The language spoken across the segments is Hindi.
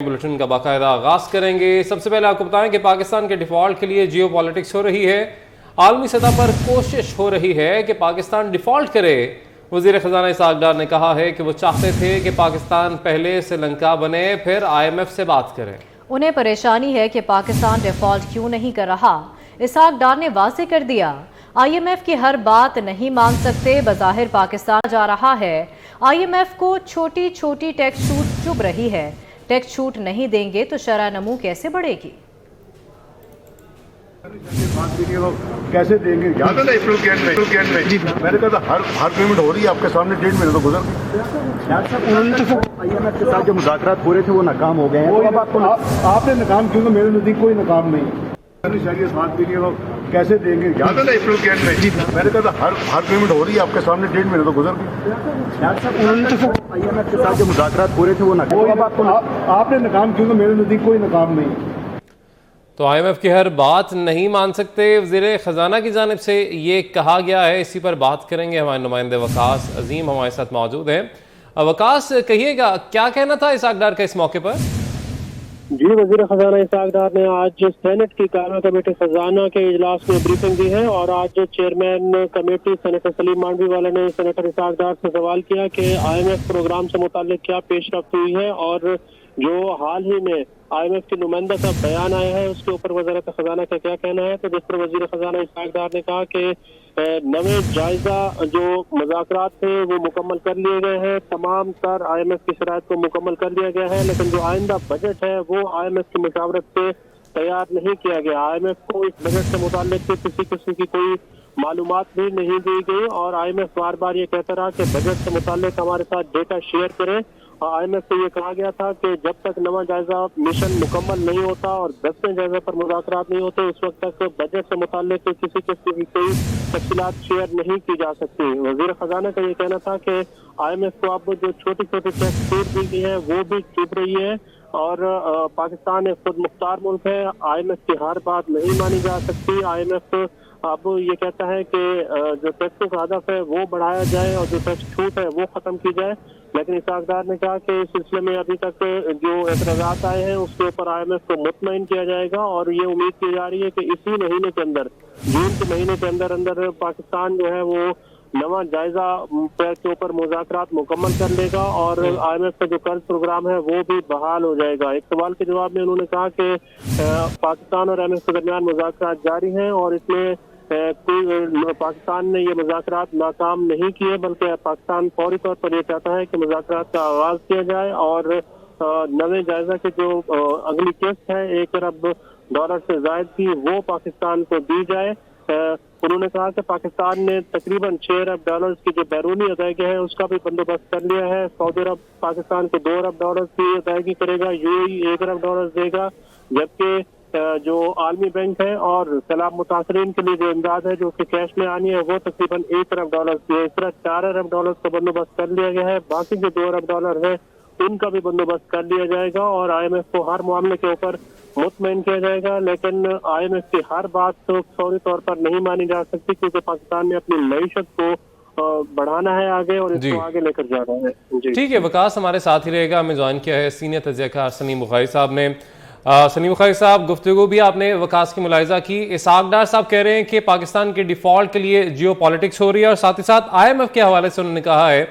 बुलेटिन का बाकायदा आगाज करेंगे। सबसे पहले आपको बताएं कि पाकिस्तान के डिफॉल्ट के लिए जियो पॉलिटिक्स हो रही है। आलमी सतह पर कोशिश हो रही है कि पाकिस्तान डिफॉल्ट करे। वजीर खजाना इसहाक डार ने कहा है कि वो चाहते थे कि पाकिस्तान पहले श्रीलंका बने, फिर IMF से बात करें। उन्हें परेशानी है कि पाकिस्तान डिफॉल्ट क्यों नहीं कर रहा। इसहाक डार ने वाज़ेह कर दिया, IMF की हर बात नहीं मान सकते। बज़ाहिर पाकिस्तान जा रहा है, IMF को छोटी छोटी टैक्स छूट चुभ रही है। टैक्स छूट नहीं देंगे तो शरह नमू कैसे बढ़ेगी। कैसे देंगे? याद है ना अप्रैल के एंड में मैंने कहा था हर पेमेंट हो रही है आपके सामने, 1.5 महीने तो गुजर गए। IMF के साथ जो मुज़ाकरात हो रहे थे वो नाकाम हो गए हैं। तो आपने नाकाम क्यों? मेरे नजदीक कोई नाकाम नहीं। कैसे देंगे? याद है ना अप्रैल के एंड में मैंने कहा था हर पेमेंट हो रही है आपके सामने, 1.5 महीने तो गुजर गए। IMF के साथ जो मुज़ाकरात हो रहे थे वो नाकाम। आपने नाकाम क्यों? मेरे नजदीक कोई नाकाम नहीं। तो IMF की हर बात नहीं मान सकते, वज़ीर ख़जाना की जानिब से ये कहा गया है। इसी पर बात करेंगे। हमारे नुमाइंदे वकास अजीम हमारे साथ मौजूद हैं। वकास, कहिएगा क्या कहना था इसहाक डार का इस मौके पर? जी, वज़ीर ख़जाना इसहाक डार ने आज सेनेट की कायमा कमेटी ख़जाना के इजलास में ब्रीफिंग दी है और आज chairman committee senator Salim Mandviwala ने सेनेटर इसहाक डार से सवाल किया कि IMF प्रोग्राम से मुताल्लिक क्या पेशरफ्त हुई है और जो हाल ही में IMF के नुमाइंदा का बयान आया है उसके ऊपर वज़ारत ख़जाना का क्या कहना है। तो जिस पर वज़ीर ख़जाना इसहाक डार ने कहा कि नवे जायजा जो मुज़ाकरात थे वो मुकम्मल कर लिए गए हैं, तमाम तर IMF की शराइत को मुकम्मल कर लिया गया है, लेकिन जो आइंदा बजट है वो IMF की मुशावरत से तैयार नहीं किया गया। IMF को इस बजट से मुताल्लिक किसी किस्म की कोई मालूमात भी नहीं दी गई और IMF बार बार ये कहता रहा कि बजट से मुताल्लिक हमारे साथ डेटा शेयर करें। IMF से ये कहा गया था कि जब तक नवा जायजा मिशन मुकम्मल नहीं होता और 10वें जायजे पर मुज़ाकरात नहीं होते उस वक्त तक बजट से मुताल्लिक किसी किस्म की कोई तफसीलात शेयर नहीं की जा सकती। वज़ीर ख़जाना का ये कहना था कि IMF को अब जो छोटी छोटी टैक्स छूट दी गई है वो भी चुभ रही है और पाकिस्तान एक खुद मुख्तार मुल्क है। IMF की हर बात नहीं मानी जा सकती। IMF अब ये कहता है कि जो टैक्सों का हदफ है वो बढ़ाया जाए और जो टैक्स छूट है वो खत्म की जाए, लेकिन इसहाक डार ने कहा कि इस सिलसिले में अभी तक जो एतराज़ात आए हैं उसके ऊपर IMF को मुतमईन किया जाएगा और ये उम्मीद की जा रही है कि इसी महीने के अंदर, जून के महीने के अंदर अंदर पाकिस्तान जो है वो नवा जायजा के ऊपर मुज़ाकरात मुकम्मल कर लेगा और IMF का जो कर्ज प्रोग्राम है वो भी बहाल हो जाएगा। एक सवाल के जवाब में उन्होंने कहा कि पाकिस्तान और IMF के दरमियान मुज़ाकरात जारी हैं और इसमें पाकिस्तान ने ये मुज़ाकरात नाकाम नहीं किए, बल्कि पाकिस्तान फौरी तौर पर ये चाहता है कि मुज़ाकरात का आगाज किया जाए और नवे जायजा की जो अगली किस्त है $1 अरब से जायद की वो पाकिस्तान को दी जाए। उन्होंने कहा कि पाकिस्तान ने तकरीबन $6 अरब की जो बैरूनी अदायगी है उसका भी बंदोबस्त कर लिया है। सऊदी अरब पाकिस्तान को $2 अरब की अदायगी करेगा, UAE $1 अरब देगा, जबकि जो आलमी बैंक है और सैलाब मुतासरीन के लिए जो इमदाद है जो कि कैश में आनी है वो तकरीबन $1 अरब की है। इस तरह $4 अरब का बंदोबस्त कर लिया गया है। बाकी जो $2 अरब है उनका भी बंदोबस्त कर लिया जाएगा और IMF को हर मामले के ऊपर मुतमईन किया जाएगा, लेकिन IMF की हर बात तो फौरी तौर पर नहीं मानी जा सकती क्योंकि पाकिस्तान ने अपनी मईशत को बढ़ाना है आगे और इसको आगे लेकर जाना है। ठीक है, वकास हमारे साथ ही रहेगा। हमें ज्वाइन किया है सीनियर तजज़ियाकार सलीम बुखारी साहब ने। सलीम बुखारी साहब, गुफ्तगू भी आपने वकास की मुलाहिजा की। इसहाक डार साहब कह रहे हैं कि पाकिस्तान के डिफॉल्ट के लिए जियो पॉलिटिक्स हो रही है और साथ ही साथ IMF के हवाले से उन्होंने कहा है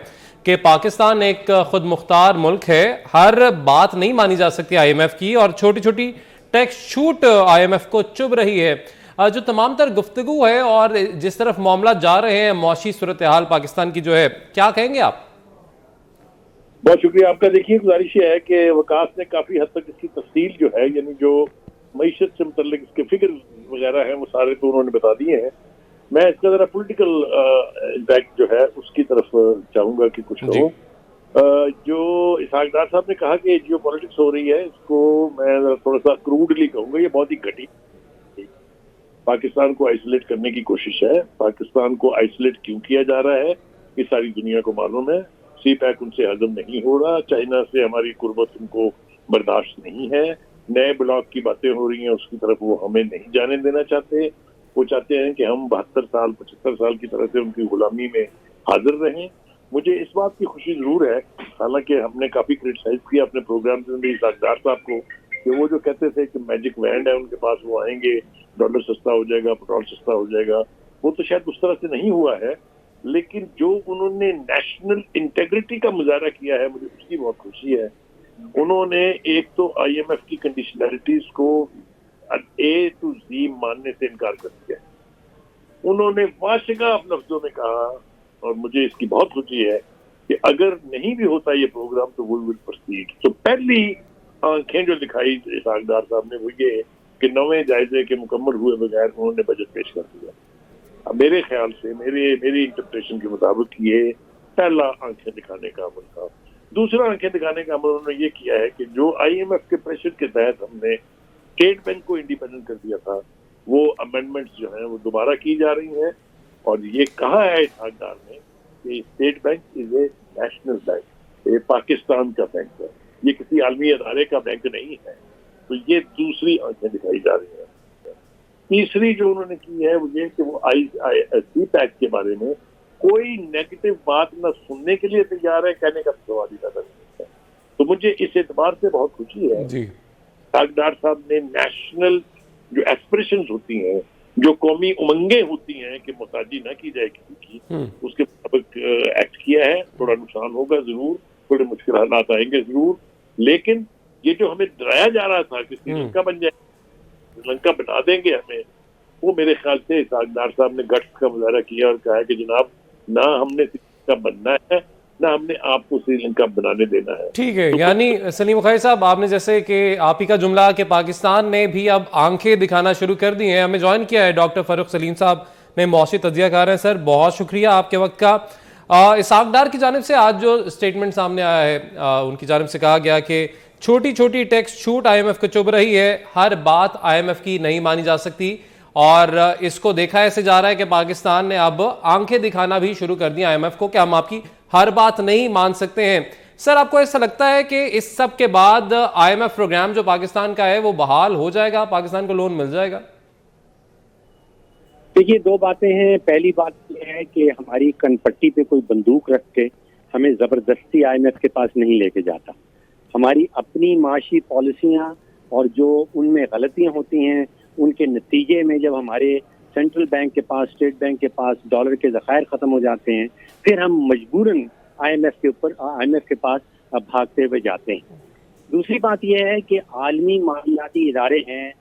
कि पाकिस्तान एक खुद मुख्तार मुल्क है, हर बात नहीं मानी जा सकती IMF की और छोटी छोटी टैक्स छूट IMF को चुभ रही है। जो तमाम तर गुफ्तगू है और जिस तरफ मामला जा रहे हैं, मौशी सूरत हाल पाकिस्तान की जो है, क्या कहेंगे आप? बहुत शुक्रिया आपका। देखिए, गुजारिश है कि वकास ने काफी हद तक इसकी तफसील जो है, यानी जो मईशत से मुतल्लिक इसके फिक्र वगैरह हैं वो सारे तो उन्होंने बता दिए हैं। मैं इसका जरा पॉलिटिकल इम्पैक्ट जो है उसकी तरफ चाहूंगा कि कुछ कहूँ। जो इसहाक डार साहब ने कहा कि जियो पॉलिटिक्स हो रही है, इसको मैं थोड़ा सा क्रूडली कहूंगा, ये बहुत ही घटी। पाकिस्तान को आइसोलेट करने की कोशिश है। पाकिस्तान को आइसोलेट क्यों किया जा रहा है ये सारी दुनिया को मालूम है। CPEC उनसे हजम नहीं हो रहा, चाइना से हमारी कुर्बत उनको बर्दाश्त नहीं है, नए ब्लॉक की बातें हो रही हैं उसकी तरफ वो हमें नहीं जाने देना चाहते। वो चाहते हैं कि हम 72 साल 75 साल की तरह से उनकी गुलामी में हाजिर रहें मुझे इस बात की खुशी जरूर है, हालांकि हमने काफी क्रिटिसाइज किया अपने प्रोग्राम में भी इसाकदार साहब को कि वो जो कहते थे कि मैजिक वैंड है उनके पास, वो आएंगे, डॉलर सस्ता हो जाएगा, पेट्रोल सस्ता हो जाएगा। वो तो शायद उस तरह से नहीं हुआ है, लेकिन जो उन्होंने नेशनल इंटेग्रिटी का मुजाहरा किया है, मुझे उसकी बहुत खुशी है। उन्होंने एक तो IMF की कंडीशनैलिटीज को A to Z मानने से इनकार कर दिया। उन्होंने वाशिगाफ लफ्जों में कहा, और मुझे इसकी बहुत खुशी है, कि अगर नहीं भी होता ये प्रोग्राम तो वो विल प्रोसीड। तो पहली आंखें जो दिखाई इसाकदार साहब ने वो ये कि 9वें जायजे के मुकम्मल हुए बगैर उन्होंने बजट पेश कर दिया। अब मेरे ख्याल से, मेरी इंटरप्रिटेशन के मुताबिक ये पहला आंखें दिखाने का अमल था। दूसरा आंखें दिखाने का अमल उन्होंने ये किया है कि जो IMF के प्रेशर के तहत हमने स्टेट बैंक को इंडिपेंडेंट कर दिया था, वो अमेंडमेंट्स जो हैं वो दोबारा की जा रही हैं। और ये कहा है इसाकदार ने कि state bank is a national bank, ये पाकिस्तान का बैंक है, ये किसी आलमी अदारे का बैंक नहीं है। तो ये दूसरी आंखें दिखाई जा रही हैं। तीसरी जो उन्होंने की है वो ये कि वो CPEC के बारे में कोई नेगेटिव बात न सुनने के लिए तैयार है, कहने का सवाल ही पैदा नहीं है। तो मुझे इस एतबार से बहुत खुशी है जी। इसाकदार साहब ने नेशनल जो एस्पिरेशंस होती हैं, जो कौमी उमंगें होती हैं कि मुताजी ना की जाए किसी की, उसके मुताबिक एक्ट किया है। थोड़ा नुकसान होगा जरूर, थोड़े मुश्किल हालात आएंगे जरूर, लेकिन ये जो हमें डराया जा रहा था कि श्रीलंका बन जाए, श्रीलंका बना देंगे हमें, वो मेरे ख्याल से इसाकदार साहब ने गट्स का मुजाहरा किया और कहा कि जनाब, ना हमने श्रीलंका बनना है, ना हमने आपको श्रीलंका बनाने देना है। ठीक है, यानी सलीम बुखारी साहब, आपने जैसे कि आप ही का जुमला कि पाकिस्तान ने भी अब आंखें दिखाना शुरू कर दी हैं। हमें ज्वाइन किया है डॉक्टर फारूक सलीम साहब ने, मौसी तजियाकार हैं। सर, बहुत शुक्रिया आपके वक्त का। इसाकदार की जानिब से आज जो स्टेटमेंट सामने आया है, उनकी जानिब से कहा गया कि छोटी छोटी टैक्स छूट IMF को चुभ रही है, हर बात IMF की नहीं मानी जा सकती, और इसको देखा ऐसे जा रहा है कि पाकिस्तान ने अब आंखें दिखाना भी शुरू कर दिया IMF को कि हम आपकी हर बात नहीं मान सकते हैं। सर, आपको ऐसा लगता है कि इस सब के बाद IMF प्रोग्राम जो पाकिस्तान का है वो बहाल हो जाएगा, पाकिस्तान को लोन मिल जाएगा? देखिए, दो बातें हैं। पहली बात यह है कि हमारी कनपट्टी पे कोई बंदूक रख के हमें जबरदस्ती IMF के पास नहीं लेके जाता। हमारी अपनी माशी पॉलिसियां और जो उनमें गलतियां होती हैं, उनके नतीजे में जब हमारे सेंट्रल बैंक के पास, स्टेट बैंक के पास डॉलर के ज़खायर ख़त्म हो जाते हैं, फिर हम मजबूरन IMF के पास भागते हुए जाते हैं। दूसरी बात यह है कि आलमी मालियाती इदारे हैं,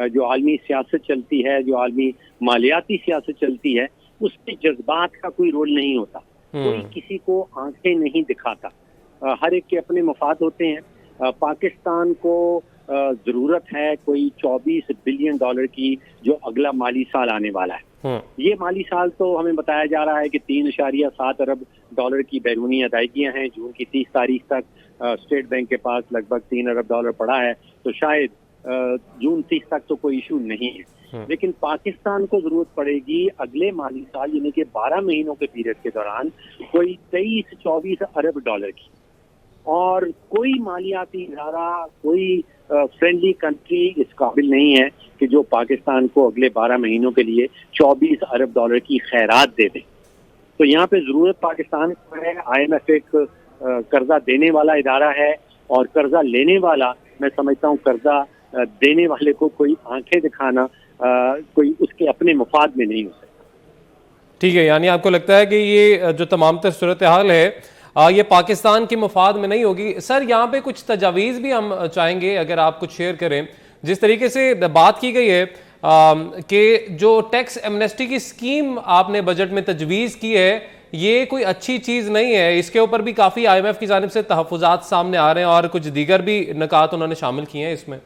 जो आलमी सियासत चलती है, जो आलमी मालियाती सियासत चलती है, उसमें जज्बात का कोई रोल नहीं होता। कोई किसी को आंखें नहीं दिखाता, हर एक के अपने मफाद होते हैं। पाकिस्तान को जरूरत है कोई 24 बिलियन डॉलर की जो अगला माली साल आने वाला है। ये माली साल तो हमें बताया जा रहा है कि 3.7 अरब डॉलर की बैरूनी अदायगियां हैं। जून की 30 तारीख तक स्टेट बैंक के पास लगभग 3 अरब डॉलर पड़ा है, तो शायद जून 30 तक तो कोई इशू नहीं है। लेकिन पाकिस्तान को जरूरत पड़ेगी अगले माली साल, यानी कि 12 महीनों के पीरियड के दौरान कोई 23-24 अरब डॉलर की, और कोई मालियाती इदारा, कोई फ्रेंडली कंट्री इस काबिल नहीं है कि जो पाकिस्तान को अगले 12 महीनों के लिए 24 अरब डॉलर की खैरात दे दे। तो यहाँ पे जरूरत पाकिस्तान को है। IMF एक कर्जा देने वाला इदारा है, और कर्जा लेने वाला, मैं समझता हूँ कर्जा देने वाले को कोई आंखें दिखाना कोई उसके अपने मफाद में नहीं हो सकता। ठीक है, यानी आपको लगता है कि ये जो तमाम तर सूरत हाल है ये पाकिस्तान के मफाद में नहीं होगी। सर, यहाँ पे कुछ तजावीज़ भी हम चाहेंगे अगर आप कुछ शेयर करें। जिस तरीके से बात की गई है कि जो टैक्स एमनेस्टी की स्कीम आपने बजट में तजवीज़ की है, ये कोई अच्छी चीज़ नहीं है। इसके ऊपर भी काफ़ी IMF की जानिब से तहफ़्फ़ुज़ात सामने आ रहे हैं, और कुछ दीगर भी नकात उन्होंने शामिल किए हैं इसमें।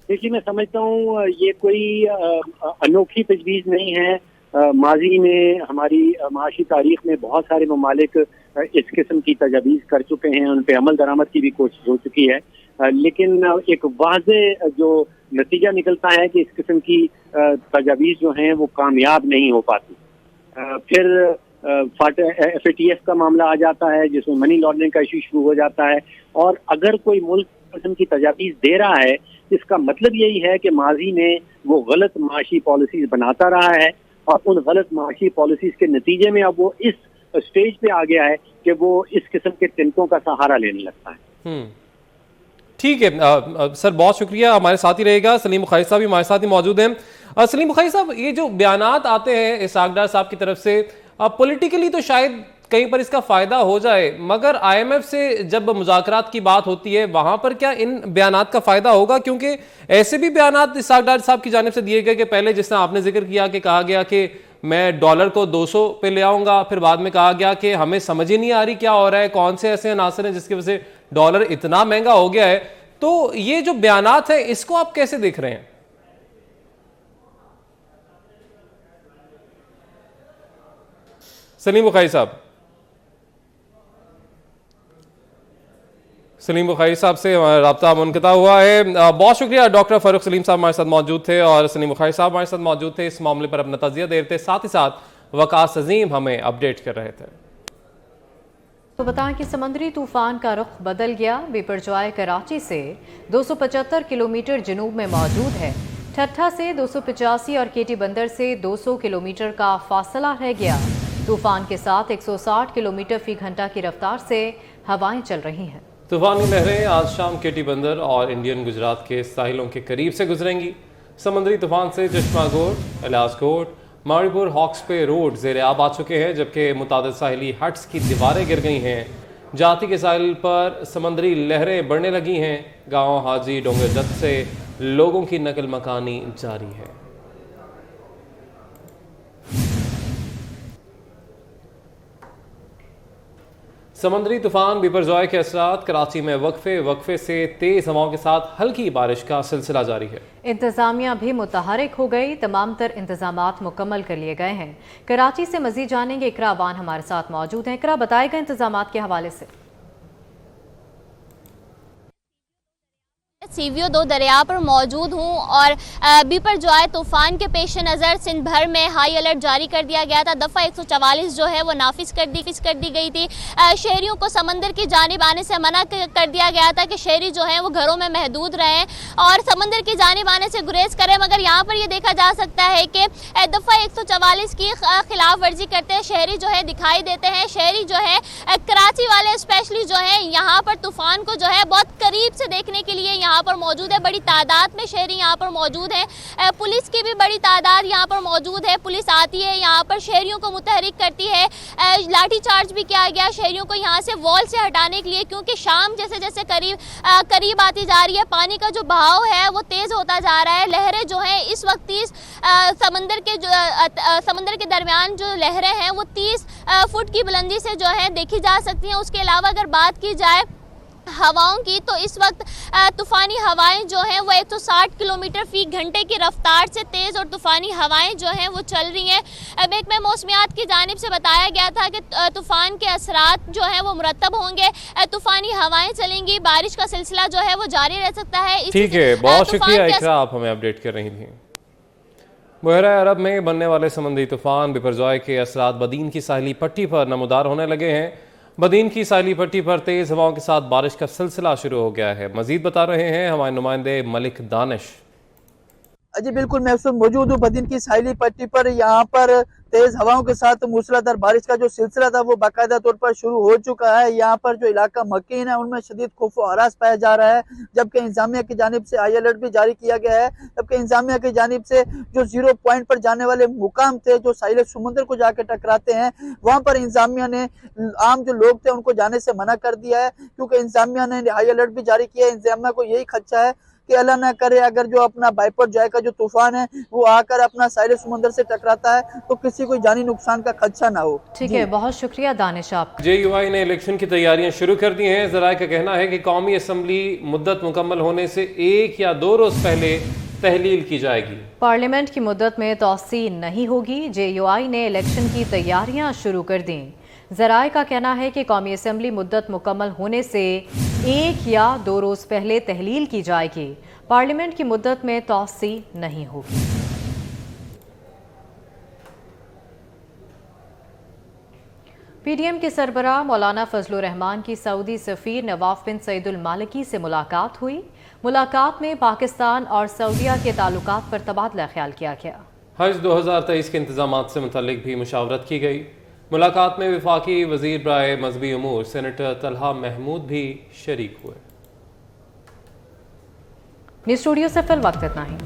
देखिए, मैं समझता हूँ ये कोई अनोखी तजवीज़ नहीं है। माजी में हमारी माशी तारीख में बहुत सारे ममालिक इस किस्म की तजावीज़ कर चुके हैं, उन पर अमल दरामद की भी कोशिश हो चुकी है, लेकिन एक वाज़े जो नतीजा निकलता है कि इस किस्म की तजावीज़ जो हैं वो कामयाब नहीं हो पाती। फिर FATF का मामला आ जाता है, जिसमें मनी लॉन्ड्रिंग का इशू शुरू हो जाता है। और अगर कोई मुल्क किस्म की तजावीज़ दे रहा है, इसका मतलब यही है कि माजी में वो गलत माशी पॉलिसीज बनाता रहा है, और उन गलत माशी पॉलिसीज के नतीजे में अब वो इस स्टेज पे आ गया है कि वो इस किस्म के तिनकों का सहारा लेने लगता है। ठीक है सर, बहुत शुक्रिया। हमारे साथ ही रहेगा सलीम बुखारी साहब भी हमारे साथ ही मौजूद हैं। सलीम बुखारी साहब, ये जो बयानात आते हैं इसहाक डार साहब की तरफ से, पॉलिटिकली तो शायद कहीं पर इसका फायदा हो जाए, मगर IMF से जब मुज़ाकरात की बात होती है वहां पर क्या इन बयानात का फायदा होगा? क्योंकि ऐसे भी बयानात इसहाक डार साहब की जानिब से दिए गए कि पहले जिस तरह आपने जिक्र किया कि कहा गया कि मैं डॉलर को 200 पे ले आऊंगा, फिर बाद में कहा गया कि हमें समझ ही नहीं आ रही क्या हो रहा है, कौन से ऐसे अनासर हैं जिसकी वजह से डॉलर इतना महंगा हो गया है। तो ये जो बयानात है इसको आप कैसे देख रहे हैं? सलीम बुखारी साहब, सलीम बुखारी साहब से हमारा राब्ता मुनक़ता हुआ है। बहुत शुक्रिया। डॉक्टर फ़ारूक सलीम साहब हमारे साथ मौजूद थे और सलीम बुखारी साहब हमारे साथ मौजूद थे, इस मामले पर अपना तज़िया दे रहे थे, साथ ही साथ वकास अजीम हमें अपडेट कर रहे थे। तो बताएं कि समुद्री तूफान का रुख बदल गया। बिपरजॉय कराची से 275 किलोमीटर जनूब में मौजूद है। ठट्ठा से 285 और केटी बंदर से 200 किलोमीटर का फासला रह गया। तूफान के साथ 160 किलोमीटर फी घंटा की रफ्तार से हवाएं चल रही हैं। तूफानी लहरें आज शाम केटी बंदर और इंडियन गुजरात के साहिलों के करीब से गुजरेंगी। समुद्री तूफान से चश्मागोट, इलासकोट, मारीपुर, हॉक्स पे रोड ज़ेरे आब आ चुके हैं, जबकि मुतादिद साहिली हट्स की दीवारें गिर गई हैं। जाती के साहिल पर समंदरी लहरें बढ़ने लगी हैं। गाँव हाजी डोंगर जद से लोगों की नकल मकानी जारी है। समंदरी तूफान बिपरजॉय के असरात कराची में वक्फे से तेज हवाओं के साथ हल्की बारिश का सिलसिला जारी है। इंतजामिया भी मुतहरिक हो गई। तमाम तर इंतजामात मुकम्मल कर लिए गए हैं। कराची से मजीद जानेंगे, इकरा अवान हमारे साथ मौजूद हैं। इकरा, बताएगा इंतजामात के हवाले से। सीवियो 2 दरिया पर मौजूद हूँ और बिपरजॉय तूफान के पेश नज़र सिंध भर में हाई अलर्ट जारी कर दिया गया था। दफ़ा 144 जो है वो नाफिज कर दी गई थी। शहरियों को समंदर की जानिब आने से मना कर दिया गया था कि शहरी जो हैं वो घरों में महदूद रहें और समंदर की जानिब आने से गुरेज करें। मगर यहाँ पर ये देखा जा सकता है कि दफ़ा 144 की खिलाफ वर्जी करते शहरी जो है दिखाई देते हैं। शहरी जो है कराची वाले स्पेशली जो है यहाँ पर तूफान को जो है बहुत करीब से देखने के लिए यहाँ पर मौजूद है। बड़ी तादाद में शहरी यहाँ पर मौजूद है। पुलिस की भी बड़ी तादाद यहाँ पर मौजूद है। पुलिस आती है यहाँ पर शहरियों को मुतहरिक करती है। लाठी चार्ज भी किया गया शहरियों को यहाँ से वॉल से हटाने के लिए, क्योंकि शाम जैसे जैसे करीब आती जा रही है, पानी का जो बहाव है वो तेज होता जा रहा है। लहरें जो है इस वक्त समंदर के दरमियान जो लहरें हैं वो 30 फुट की बुलंदी से जो है देखी जा सकती हैं। उसके अलावा अगर बात की जाए हवाओं की, तो इस वक्त तूफ़ानी हवाएं जो हैं वो 160 किलोमीटर फी घंटे की रफ्तार से तेज़ और तूफ़ानी हवाएं जो हैं वो चल रही हैं। महकमा मौसमियात की जानिब से बताया गया था कि तूफ़ान के असरात जो हैं वो मुरतब होंगे, तूफ़ानी हवाएं चलेंगी, बारिश का सिलसिला जो है वो जारी रह सकता है। ठीक है, बहुत शुक्रिया इकरा, आप हमें अपडेट कर रही थी। बहरा अरब में बनने वाले समंदरी तूफ़ान बिपरजॉय के असरात बदीन की साहिली पट्टी पर नमूदार होने लगे हैं। बदीन की साहिली पट्टी पर तेज़ हवाओं के साथ बारिश का सिलसिला शुरू हो गया है। मजीद बता रहे हैं हमारे नुमाइंदे मलिक दानिश। जी बिल्कुल, मैं उस वक्त मौजूद हूँ बदीन की साहिली पट्टी पर। यहाँ पर तेज हवाओं के साथ मूसलाधार बारिश का जो सिलसिला था वो बाकायदा तौर पर शुरू हो चुका है। यहाँ पर जो इलाका मकीन है उनमें शदीद खौफ व हरास पाया जा रहा है, जबकि इंतजामिया की जानिब से हाई अलर्ट भी जारी किया गया है। जबकि इंतजामिया की जानिब से जो 0 पॉइंट पर जाने वाले मुकाम थे जो साहिल समुद्र को जाकर टकराते हैं, वहाँ पर इंतजामिया ने आम जो लोग थे उनको जाने से मना कर दिया है, क्योंकि इंतजामिया ने हाई अलर्ट भी जारी किया है। इंतजामिया को यही खदशा है कि अल्लाह ना करे अगर जो अपना बिपरजॉय का जो तूफान है वो आकर अपना साहिल समुद्र से टकराता है तो किसी को जानी नुकसान का खदशा ना हो। ठीक है, बहुत शुक्रिया दानिश आप। JUI ने इलेक्शन की तैयारियां शुरू कर दी हैं। ज़राए का कहना है कि कौमी असम्बली मुद्दत मुकम्मल होने से 1 या 2 रोज पहले तहलील की जाएगी। पार्लियामेंट की मुद्दत में तौसी नहीं होगी। JUI ने इलेक्शन की तैयारियां शुरू कर दी। ज़राए का कहना है कि कौमी असम्बली मुद्दत मुकम्मल होने से 1 या 2 रोज पहले तहलील की जाएगी। पार्लियामेंट की मुद्दत में तौसी नहीं होगी। PDM के सरबराह मौलाना फजलुर रहमान की सऊदी सफ़ीर नवाफ बिन सईदुल मालिकी से मुलाकात हुई। मुलाकात में पाकिस्तान और सऊदीया के ताल्लुकात पर तबादला ख्याल किया गया। हज 2023 के इंतजामात से मुतल्लिक भी मुशावरत की गई। मुलाकात में वफाकी वजीर बराए मजहबी उमूर सेनेटर तलहा महमूद भी शरीक हुए। न्यूज़ स्टूडियो से फिल वक्त इतना ही।